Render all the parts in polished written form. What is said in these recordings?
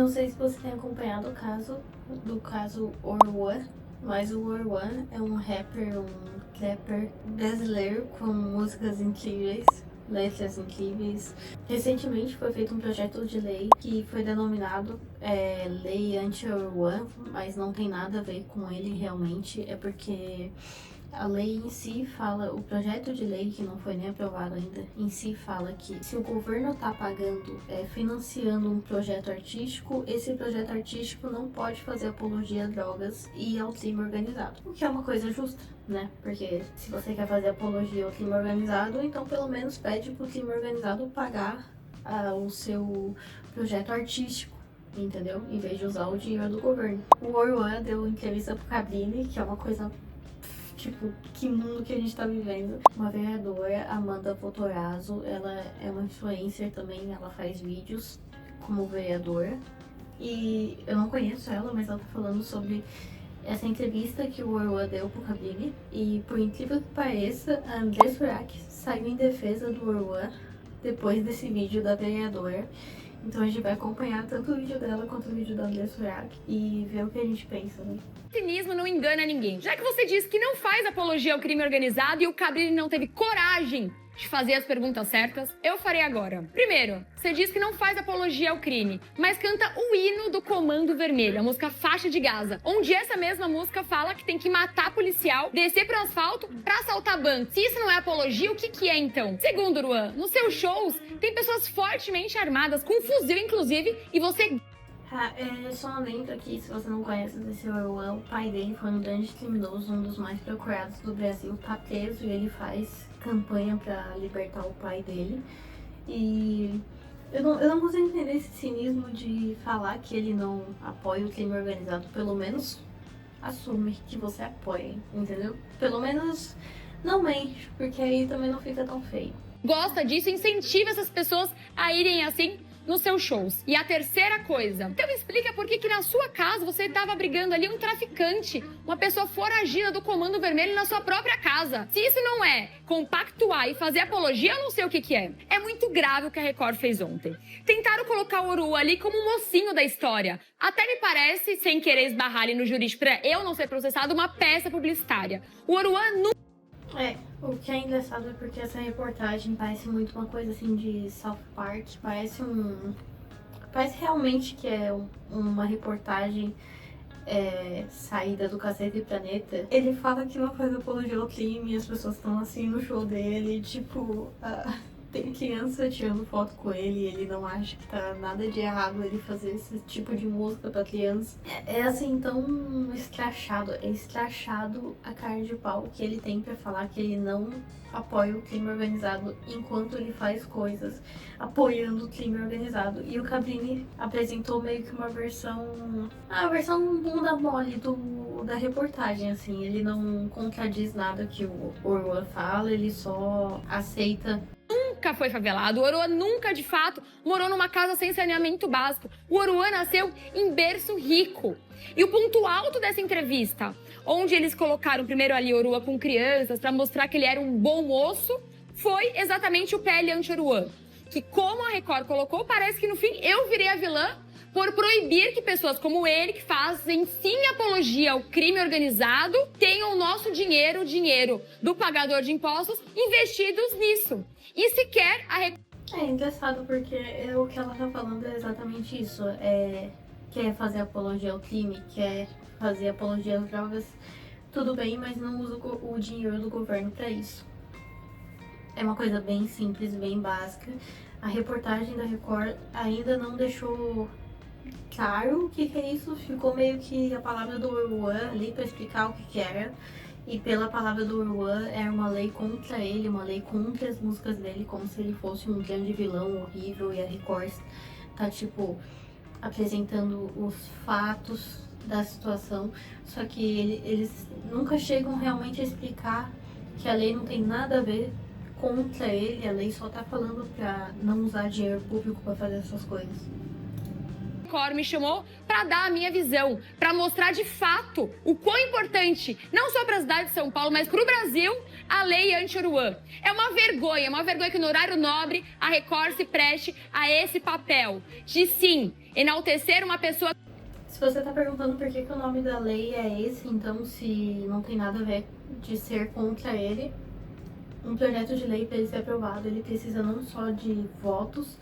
sei se você tem acompanhado o caso Orwan, mas o Orwan é um rapper, um trapper brasileiro com músicas incríveis, letras incríveis. Recentemente foi feito um projeto de lei que foi denominado Lei Anti-Orwan, mas não tem nada a ver com ele realmente, é porque a lei em si fala, o projeto de lei, que não foi nem aprovado ainda, em si fala que se o governo está pagando, financiando um projeto artístico, esse projeto artístico não pode fazer apologia a drogas e ao crime organizado. O que é uma coisa justa, né? Porque se você quer fazer apologia ao crime organizado, então pelo menos pede pro crime organizado pagar o seu projeto artístico, entendeu? Em vez de usar o dinheiro do governo. O Orwan deu entrevista pro Cabrini, que é uma coisa... Tipo, que mundo que a gente tá vivendo. Uma vereadora, Amanda Votorazzo, ela é uma influencer também, ela faz vídeos como vereadora. E eu não conheço ela, mas ela tá falando sobre essa entrevista que o Orwan deu pro Cabrini. E por incrível que pareça, a André Surak saiu em defesa do Orwan depois desse vídeo da vereadora. Então a gente vai acompanhar tanto o vídeo dela quanto o vídeo da André Surak e ver o que a gente pensa, né? Cinismo não engana ninguém. Já que você disse que não faz apologia ao crime organizado e o Cabrini não teve coragem de fazer as perguntas certas, eu farei agora. Primeiro, você diz que não faz apologia ao crime, mas canta o hino do Comando Vermelho, a música Faixa de Gaza, onde essa mesma música fala que tem que matar policial, descer pro asfalto pra assaltar banco. Se isso não é apologia, o que é então? Segundo, Orwan, nos seus shows tem pessoas fortemente armadas, com fuzil inclusive, e você... Só lembro aqui, se você não conhece desse Orwan, o pai dele foi um grande criminoso, um dos mais procurados do Brasil, tá preso e ele faz campanha pra libertar o pai dele. E eu não consigo entender esse cinismo de falar que ele não apoia o crime organizado. Pelo menos assume que você apoia, entendeu? Pelo menos não mente, porque aí também não fica tão feio. Gosta disso, incentiva essas pessoas a irem assim nos seus shows. E a terceira coisa, então explica por que na sua casa você estava abrigando ali um traficante, uma pessoa foragida do Comando Vermelho na sua própria casa. Se isso não é compactuar e fazer apologia, eu não sei o que é. É muito grave o que a Record fez ontem. Tentaram colocar o Orwan ali como um mocinho da história. Até me parece, sem querer esbarrar ali no jurídico pra eu não ser processado, uma peça publicitária. O Orwan nunca... O que é engraçado é porque essa reportagem parece muito uma coisa assim de South Park, parece realmente que é uma reportagem saída do Cacete Planeta. Ele fala que não faz apologia ao crime e as pessoas estão assim no show dele, tipo, tem criança tirando foto com ele e ele não acha que tá nada de errado ele fazer esse tipo de música pra criança. É assim, tão escrachado, é escrachado a cara de pau que ele tem pra falar que ele não apoia o crime organizado enquanto ele faz coisas apoiando o crime organizado. E o Cabrini apresentou meio que uma versão, a versão bunda mole da reportagem, assim. Ele não contradiz nada que o Orwan fala, ele só aceita. Nunca foi favelado, o Orwan nunca, de fato, morou numa casa sem saneamento básico. O Orwan nasceu em berço rico. E o ponto alto dessa entrevista, onde eles colocaram primeiro ali Orwan com crianças para mostrar que ele era um bom moço, foi exatamente o PL anti-Orwan. Que, como a Record colocou, parece que no fim eu virei a vilã por proibir que pessoas como ele, que fazem sim apologia ao crime organizado, tenham o nosso dinheiro, o dinheiro do pagador de impostos, investidos nisso. E sequer a Record... É engraçado porque o que ela tá falando é exatamente isso. Quer fazer apologia ao crime, quer fazer apologia às drogas, tudo bem, mas não usa o dinheiro do governo pra isso. É uma coisa bem simples, bem básica. A reportagem da Record ainda não deixou claro o que é isso. Ficou meio que a palavra do Orwan ali pra explicar o que era. E pela palavra do Orwan, é uma lei contra ele, uma lei contra as músicas dele, como se ele fosse um grande vilão horrível. E a Record tá, tipo, apresentando os fatos da situação. Só que eles nunca chegam realmente a explicar que a lei não tem nada a ver contra ele. A lei só tá falando pra não usar dinheiro público pra fazer essas coisas. Record me chamou para dar a minha visão, para mostrar de fato o quão importante, não só para a cidade de São Paulo, mas para o Brasil, a lei anti-Oruan. É uma vergonha que no horário nobre a Record se preste a esse papel de, sim, enaltecer uma pessoa. Se você tá perguntando por que o nome da lei é esse, então se não tem nada a ver de ser contra ele, um projeto de lei para ele ser aprovado, ele precisa não só de votos,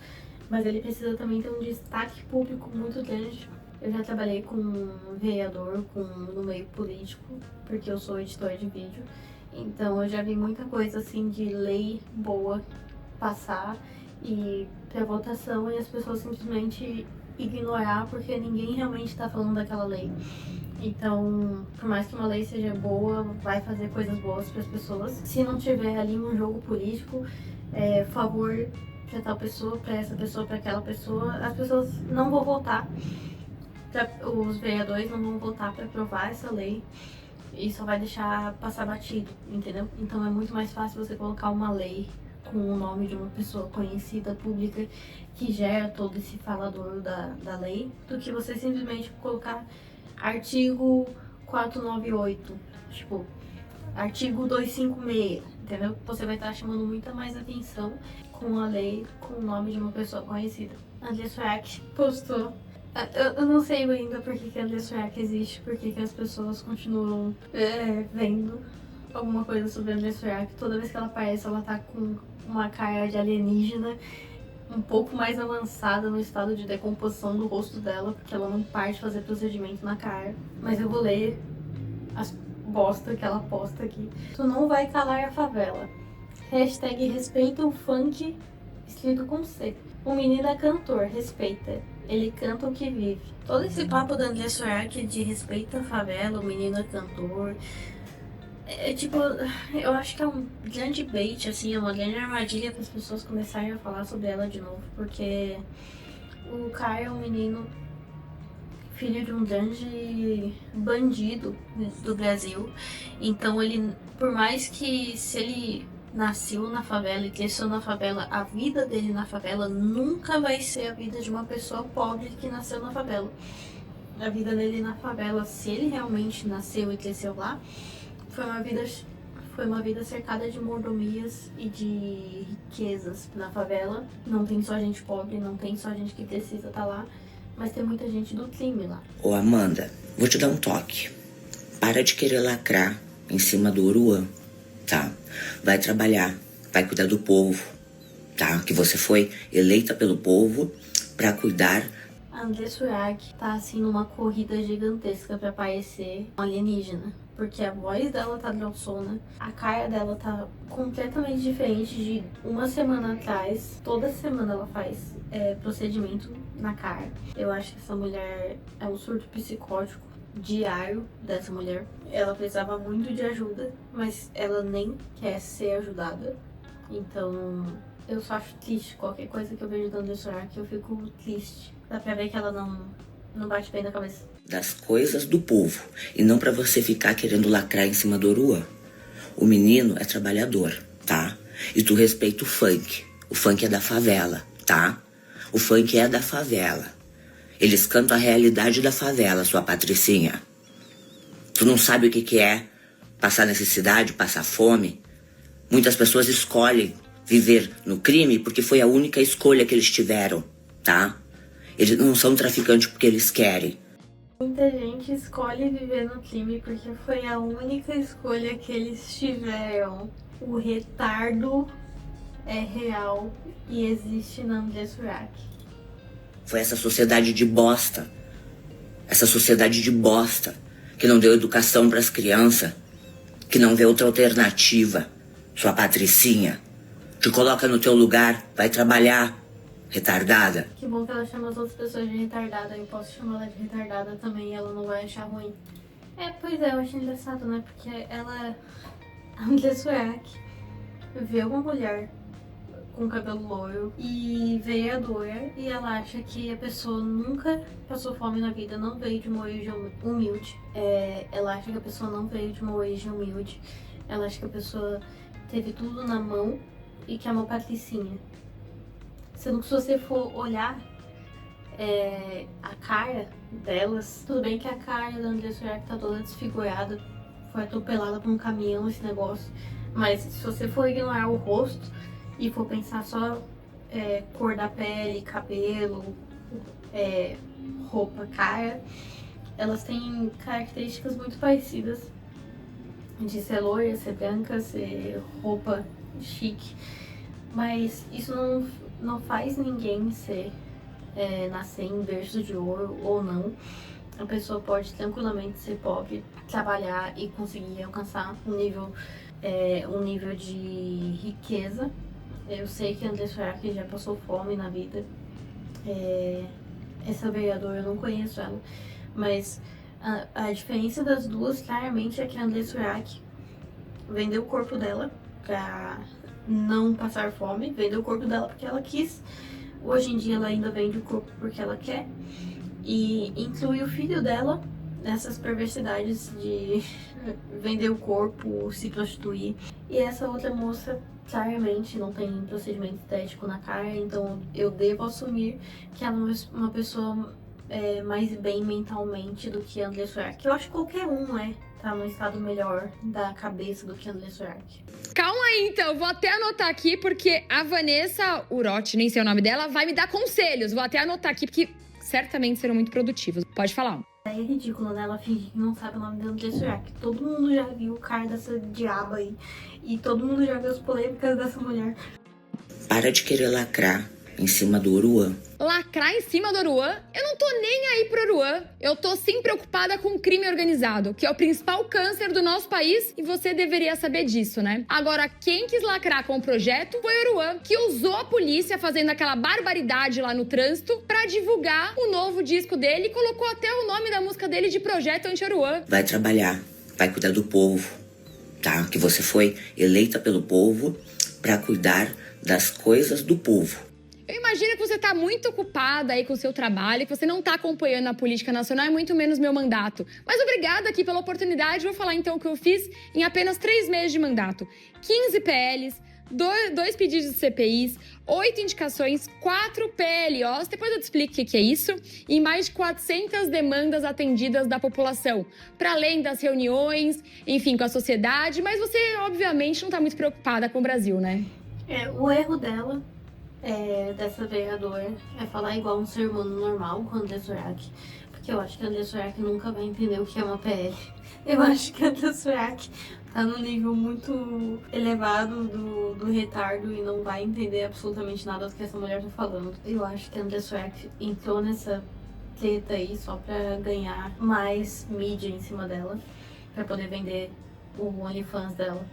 mas ele precisa também ter um destaque público muito grande. Eu já trabalhei com vereador, no meio político, porque eu sou editor de vídeo. Então eu já vi muita coisa assim de lei boa passar e pra votação e as pessoas simplesmente ignorar porque ninguém realmente tá falando daquela lei. Então, por mais que uma lei seja boa, vai fazer coisas boas para as pessoas. Se não tiver ali um jogo político, favor para tal pessoa, para essa pessoa, para aquela pessoa, as pessoas não vão votar. Os vereadores não vão votar para aprovar essa lei e só vai deixar passar batido, entendeu? Então é muito mais fácil você colocar uma lei com o nome de uma pessoa conhecida, pública, que gera todo esse falador da lei, do que você simplesmente colocar artigo 498, tipo, artigo 256, entendeu? Você vai estar chamando muita mais atenção com a lei, com o nome de uma pessoa conhecida. André Surak postou. Eu não sei ainda por que André Surak existe, por que as pessoas continuam vendo alguma coisa sobre André Surak. Toda vez que ela aparece, ela tá com uma cara de alienígena um pouco mais avançada no estado de decomposição do rosto dela, porque ela não para de fazer procedimento na cara. Mas eu vou ler as bosta que ela posta aqui. Tu não vai calar a favela. Hashtag respeita o funk, escrito com C. O menino é cantor, respeita. Ele canta o que vive. Todo esse papo da André Surak de respeita a favela, o menino é cantor. Tipo, eu acho que é um grande bait, assim, é uma grande armadilha para as pessoas começarem a falar sobre ela de novo, porque o Caio é um menino filho de um grande bandido do Brasil, então ele, por mais que se ele nasceu na favela e cresceu na favela, a vida dele na favela nunca vai ser a vida de uma pessoa pobre que nasceu na favela. A vida dele na favela, se ele realmente nasceu e cresceu lá, foi uma vida cercada de mordomias e de riquezas na favela. Não tem só gente pobre, não tem só gente que precisa estar lá, mas tem muita gente do crime lá. Ô Amanda, vou te dar um toque. Para de querer lacrar em cima do Oruan, tá? Vai trabalhar, vai cuidar do povo, tá? Que você foi eleita pelo povo pra cuidar. A André Surak tá assim numa corrida gigantesca pra parecer um alienígena. Porque a voz dela tá grossona, a cara dela tá completamente diferente de uma semana atrás. Toda semana ela faz procedimento na cara. Eu acho que essa mulher é um surto psicótico diário dessa mulher. Ela precisava muito de ajuda, mas ela nem quer ser ajudada. Então, eu só acho triste. Qualquer coisa que eu vejo da André Surak, eu fico triste. Dá pra ver que ela não bate bem na cabeça. Das coisas do povo, e não pra você ficar querendo lacrar em cima do Oruan. O menino é trabalhador, tá? E tu respeita o funk. O funk é da favela, tá? O funk é da favela. Eles cantam a realidade da favela, sua patricinha. Tu não sabe o que é passar necessidade, passar fome? Muitas pessoas escolhem viver no crime porque foi a única escolha que eles tiveram, tá? Eles não são traficantes porque eles querem. Muita gente escolhe viver no crime porque foi a única escolha que eles tiveram. O retardo é real e existe na André Surak. Foi essa sociedade de bosta. Essa sociedade de bosta que não deu educação pras crianças, que não vê outra alternativa. Sua patricinha, te coloca no teu lugar, vai trabalhar. Retardada. Que bom que ela chama as outras pessoas de retardada. Eu posso chamar ela de retardada também e ela não vai achar ruim. Pois é, eu acho engraçado, né? Porque ela, a André Surak, vê uma mulher com cabelo loiro e vereadora e ela acha que a pessoa nunca passou fome na vida, não veio de uma origem humilde. Ela acha que a pessoa não veio de uma origem humilde. Ela acha que a pessoa teve tudo na mão e que é uma patricinha. Sendo que se você for olhar a cara delas, tudo bem que a cara da André Surak tá toda desfigurada, foi atropelada por um caminhão esse negócio, Mas se você for ignorar o rosto e for pensar só cor da pele, cabelo, roupa, cara, elas têm características muito parecidas de ser loira, ser branca, ser roupa chique. Mas isso não faz ninguém nascer em berço de ouro ou não. A pessoa pode tranquilamente ser pobre, trabalhar e conseguir alcançar um nível de riqueza. Eu sei que a André Surak já passou fome na vida. Essa vereadora, eu não conheço ela, mas a diferença das duas claramente é que a André Surak vendeu o corpo dela pra não passar fome, vendeu o corpo dela porque ela quis. Hoje em dia ela ainda vende o corpo porque ela quer e inclui o filho dela nessas perversidades de vender o corpo, se prostituir. E essa outra moça claramente não tem procedimento estético na cara, então eu devo assumir que ela é uma pessoa mais bem mentalmente do que a André Surak. Eu acho que qualquer um tá num estado melhor da cabeça do que a André Surak. Calma aí, então. Eu vou até anotar aqui, porque a Vanessa Urotti, nem sei o nome dela, vai me dar conselhos. Vou até anotar aqui, porque certamente serão muito produtivos. Pode falar. É ridículo, né? Ela fingir que não sabe o nome da André Surak. Todo mundo já viu o cara dessa diaba aí. E todo mundo já viu as polêmicas dessa mulher. Para de querer lacrar em cima do Oruan. Lacrar em cima do Oruan? Eu não tô nem aí pro Oruan. Eu tô sim preocupada com o crime organizado, que é o principal câncer do nosso país, e você deveria saber disso, né? Agora, quem quis lacrar com o projeto foi o Oruan, que usou a polícia fazendo aquela barbaridade lá no trânsito pra divulgar o novo disco dele e colocou até o nome da música dele de Projeto Anti-Oruan. Vai trabalhar, vai cuidar do povo, tá? Que você foi eleita pelo povo pra cuidar das coisas do povo. Eu imagino que você tá muito ocupada aí com o seu trabalho, que você não tá acompanhando a política nacional e muito menos meu mandato. Mas obrigada aqui pela oportunidade. Vou falar então o que eu fiz em apenas 3 meses de mandato. 15 PLs, 2 pedidos de CPIs, 8 indicações, 4 PLOs, depois eu te explico o que é isso, e mais de 400 demandas atendidas da população, para além das reuniões, enfim, com a sociedade, mas você, obviamente, não tá muito preocupada com o Brasil, né? O erro dela, dessa vereadora, é falar igual um ser humano normal com a André Surak, porque eu acho que a André Surak nunca vai entender o que é uma PL. Eu acho que a André Surak tá num nível muito elevado do retardo e não vai entender absolutamente nada do que essa mulher tá falando. Eu acho que a André Surak entrou nessa treta aí só pra ganhar mais mídia em cima dela, pra poder vender o OnlyFans dela.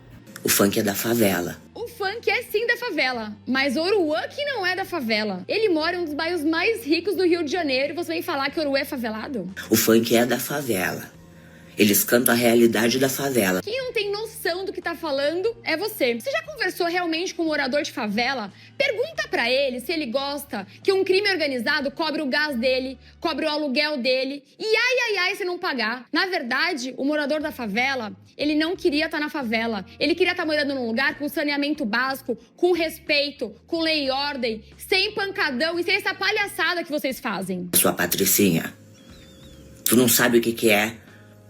O funk é da favela. O funk é sim da favela, mas Oruan que não é da favela. Ele mora em um dos bairros mais ricos do Rio de Janeiro e você vem falar que Oruan é favelado? O funk é da favela. Eles cantam a realidade da favela. Quem não tem noção do que tá falando é você. Você já conversou realmente com um morador de favela? Pergunta pra ele se ele gosta que um crime organizado cobre o gás dele, cobre o aluguel dele e ai se não pagar. Na verdade, o morador da favela, ele não queria estar na favela. Ele queria estar morando num lugar com saneamento básico, com respeito, com lei e ordem, sem pancadão e sem essa palhaçada que vocês fazem. Sua Patricinha, tu não sabe o que é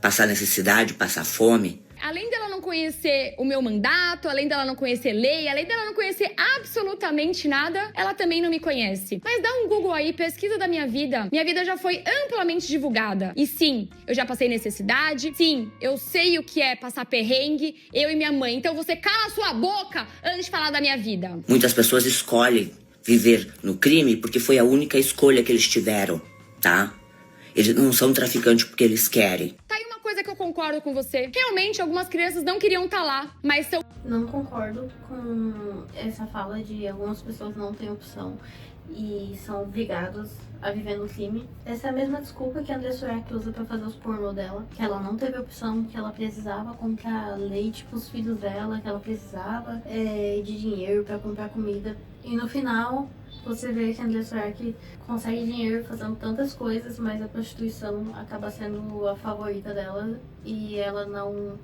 passar necessidade, passar fome? Além dela não conhecer o meu mandato, além dela não conhecer lei, além dela não conhecer absolutamente nada, ela também não me conhece. Mas dá um Google aí, pesquisa da minha vida. Minha vida já foi amplamente divulgada. E sim, eu já passei necessidade. Sim, eu sei o que é passar perrengue, eu e minha mãe. Então você cala a sua boca antes de falar da minha vida. Muitas pessoas escolhem viver no crime porque foi a única escolha que eles tiveram, tá? Eles não são traficantes porque eles querem. Tá aí uma coisa que eu concordo com você. Realmente, algumas crianças não queriam estar lá, mas são... Não concordo com essa fala de algumas pessoas não têm opção e são obrigados a viver no crime. Essa é a mesma desculpa que a André Surak usa pra fazer os pornô dela, que ela não teve opção, que ela precisava comprar leite pros filhos dela, que ela precisava de dinheiro pra comprar comida. E no final, você vê que a André Surak consegue dinheiro fazendo tantas coisas, mas a prostituição acaba sendo a favorita dela e ela não...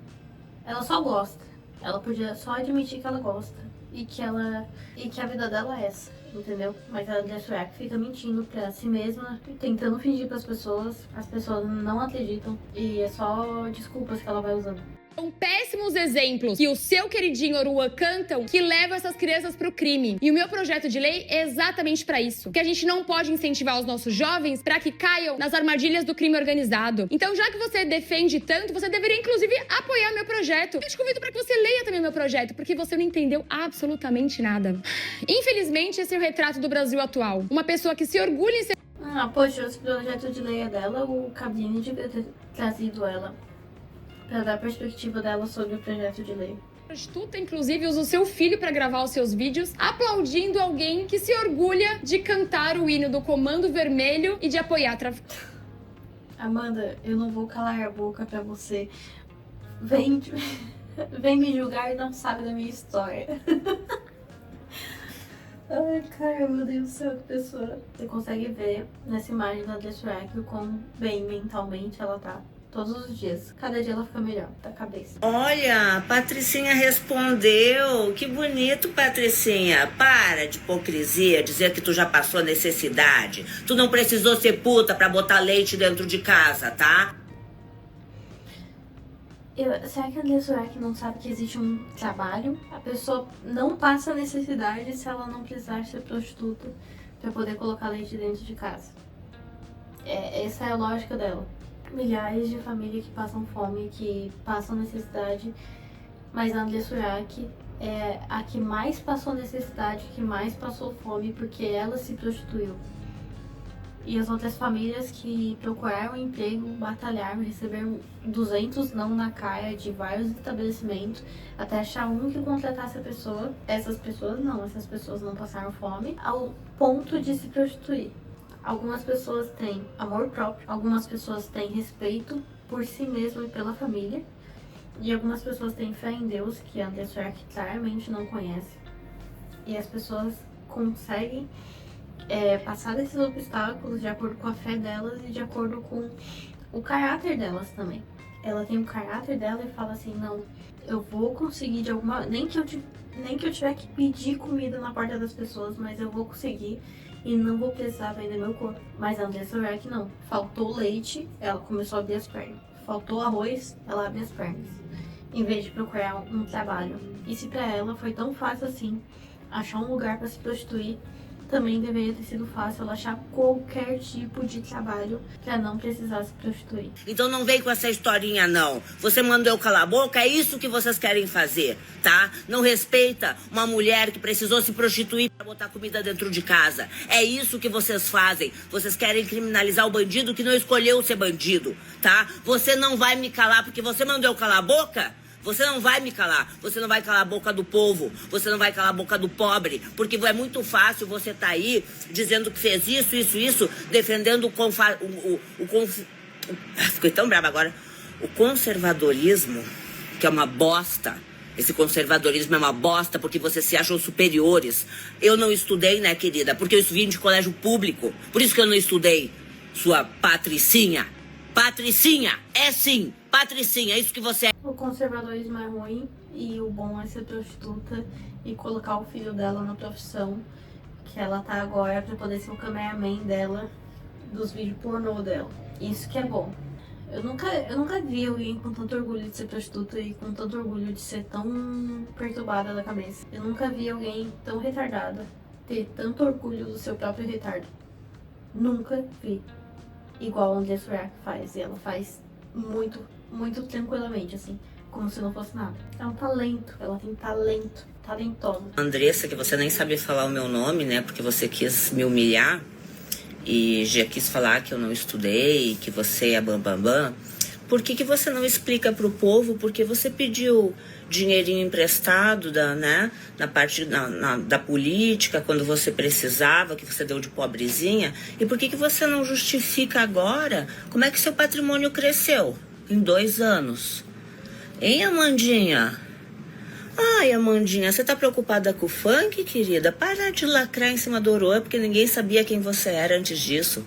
Ela só gosta. Ela podia só admitir que ela gosta e que a vida dela é essa, entendeu? Mas a André Surak fica mentindo pra si mesma, tentando fingir pras pessoas, as pessoas não acreditam e é só desculpas que ela vai usando. São péssimos exemplos que o seu queridinho Oruan cantam que levam essas crianças pro crime. E o meu projeto de lei é exatamente pra isso. Que a gente não pode incentivar os nossos jovens pra que caiam nas armadilhas do crime organizado. Então, já que você defende tanto, você deveria, inclusive, apoiar meu projeto. Eu te convido pra que você leia também meu projeto, porque você não entendeu absolutamente nada. Infelizmente, esse é o retrato do Brasil atual. Uma pessoa que se orgulha em ser... Poxa, esse projeto de lei é dela, o Cabrini devia ter trazido ela pra dar a perspectiva dela sobre o projeto de lei. prostituta, inclusive, usa o seu filho pra gravar os seus vídeos, aplaudindo alguém que se orgulha de cantar o hino do Comando Vermelho e de apoiar traficantes. Amanda, eu não vou calar a boca pra você. Vem me julgar e não sabe da minha história. Ai, cara, meu Deus do céu, que pessoa. Você consegue ver nessa imagem da Desiree o quão bem mentalmente ela tá. Todos os dias. Cada dia ela fica melhor da cabeça. Olha, a Patricinha respondeu. Que bonito, Patricinha. Para de hipocrisia, dizer que tu já passou necessidade. Tu não precisou ser puta pra botar leite dentro de casa, tá? Será que a Desiree não sabe que existe um trabalho? A pessoa não passa necessidade se ela não precisar ser prostituta pra poder colocar leite dentro de casa. Essa é a lógica dela. Milhares de famílias que passam fome, que passam necessidade, mas a André Surak é a que mais passou necessidade, que mais passou fome, porque ela se prostituiu. E as outras famílias que procuraram emprego, batalharam, receberam 200 não na cara de vários estabelecimentos, até achar um que contratasse a pessoa. Essas pessoas não passaram fome, ao ponto de se prostituir. Algumas pessoas têm amor próprio, algumas pessoas têm respeito por si mesmo e pela família, e algumas pessoas têm fé em Deus, que a André Surak claramente não conhece. E as pessoas conseguem passar desses obstáculos de acordo com a fé delas e de acordo com o caráter delas também. Ela tem o caráter dela e fala assim, não, eu vou conseguir de alguma... Nem que eu tiver que pedir comida na porta das pessoas, mas eu vou conseguir e não vou precisar vender meu corpo. Mas a André Surak não. Faltou leite, ela começou a abrir as pernas. Faltou arroz, ela abre as pernas. Em vez de procurar um trabalho. E se pra ela foi tão fácil assim achar um lugar pra se prostituir, também deveria ter sido fácil ela achar qualquer tipo de trabalho pra não precisar se prostituir. Então não vem com essa historinha, não. Você mandou eu calar a boca, é isso que vocês querem fazer, tá? Não respeita uma mulher que precisou se prostituir pra botar comida dentro de casa. É isso que vocês fazem. Vocês querem criminalizar o bandido que não escolheu ser bandido, tá? Você não vai me calar porque você mandou eu calar a boca? Você não vai me calar, você não vai calar a boca do povo, você não vai calar a boca do pobre, porque é muito fácil você tá aí dizendo que fez isso, defendendo fiquei tão brava agora, o conservadorismo, que é uma bosta. Esse conservadorismo é uma bosta porque vocês se acham superiores. Eu não estudei, né, querida, porque eu vim de colégio público, por isso que eu não estudei, sua Patricinha. Patricinha, é sim, Patricinha, é isso que você é. O conservadorismo é ruim e o bom é ser prostituta e colocar o filho dela na profissão que ela tá agora pra poder ser o cameraman dela, dos vídeos pornô dela. Isso que é bom. Eu nunca vi alguém com tanto orgulho de ser prostituta e com tanto orgulho de ser tão perturbada da cabeça. Eu nunca vi alguém tão retardada ter tanto orgulho do seu próprio retardo. Nunca vi. Igual a André Surak faz, e ela faz muito, muito tranquilamente, assim, como se não fosse nada. É um talento, ela tem talento, talentosa. Andressa, que você nem sabia falar o meu nome, né, porque você quis me humilhar e já quis falar que eu não estudei, que você é bambambam. Por que você não explica pro povo porque você pediu dinheirinho emprestado na parte da política, quando você precisava, que você deu de pobrezinha? E por que você não justifica agora como é que seu patrimônio cresceu em 2 anos? Hein, Amandinha? Ai, Amandinha, você tá preocupada com o funk, querida? Para de lacrar em cima do Oruan, porque ninguém sabia quem você era antes disso,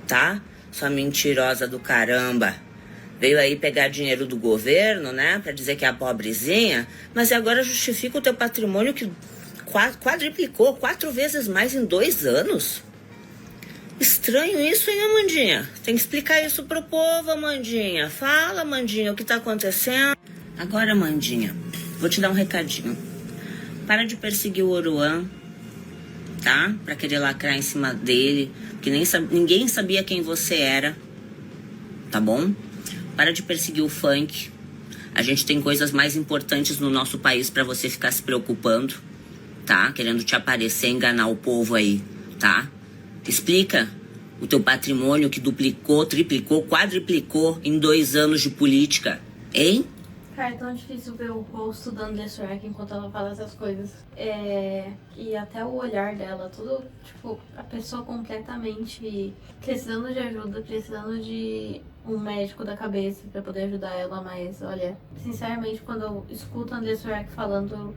tá? Sua mentirosa do caramba. Veio aí pegar dinheiro do governo, né? Pra dizer que é a pobrezinha. Mas agora justifica o teu patrimônio que quadriplicou 4 vezes mais em 2 anos. Estranho isso, hein, Amandinha? Tem que explicar isso pro povo, Amandinha. Fala, Amandinha, o que tá acontecendo? Agora, Mandinha, vou te dar um recadinho. Para de perseguir o Oruan, tá? Pra querer lacrar em cima dele, porque ninguém sabia quem você era, tá bom? Para de perseguir o funk. A gente tem coisas mais importantes no nosso país pra você ficar se preocupando, tá? Querendo te aparecer, enganar o povo aí, tá? Explica o teu patrimônio que duplicou, triplicou, quadriplicou em 2 anos de política, hein? Cara, é tão difícil ver o rosto da André Surak enquanto ela fala essas coisas. E até o olhar dela, tudo, tipo, a pessoa completamente precisando de ajuda, precisando de um médico da cabeça pra poder ajudar ela, mas olha, sinceramente, quando eu escuto a André Surak falando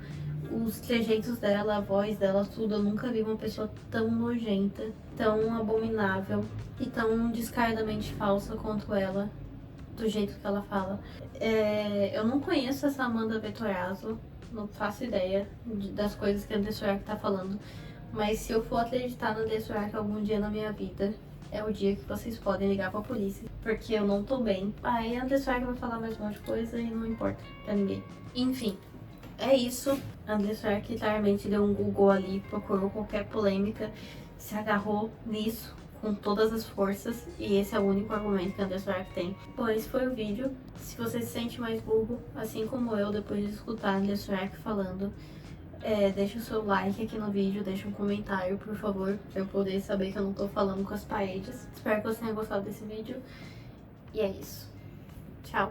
os trejeitos dela, a voz dela, tudo, eu nunca vi uma pessoa tão nojenta, tão abominável e tão descaradamente falsa quanto ela, do jeito que ela fala. Eu não conheço essa Amanda Vettorazzo, não faço ideia das coisas que a André Surak tá falando, mas se eu for acreditar na André Surak algum dia na minha vida, é o dia que vocês podem ligar pra polícia, porque eu não tô bem. Aí a André Surak vai falar mais um monte de coisa e não importa pra ninguém. Enfim, é isso. A André Surak claramente deu um Google ali, procurou qualquer polêmica, se agarrou nisso com todas as forças, e esse é o único argumento que a André Surak tem. Bom, esse foi o vídeo. Se você se sente mais burro, assim como eu, depois de escutar a André Surak falando, deixa o seu like aqui no vídeo, deixa um comentário, por favor, pra eu poder saber que eu não tô falando com as paredes. Espero que você tenha gostado desse vídeo, e é isso. Tchau!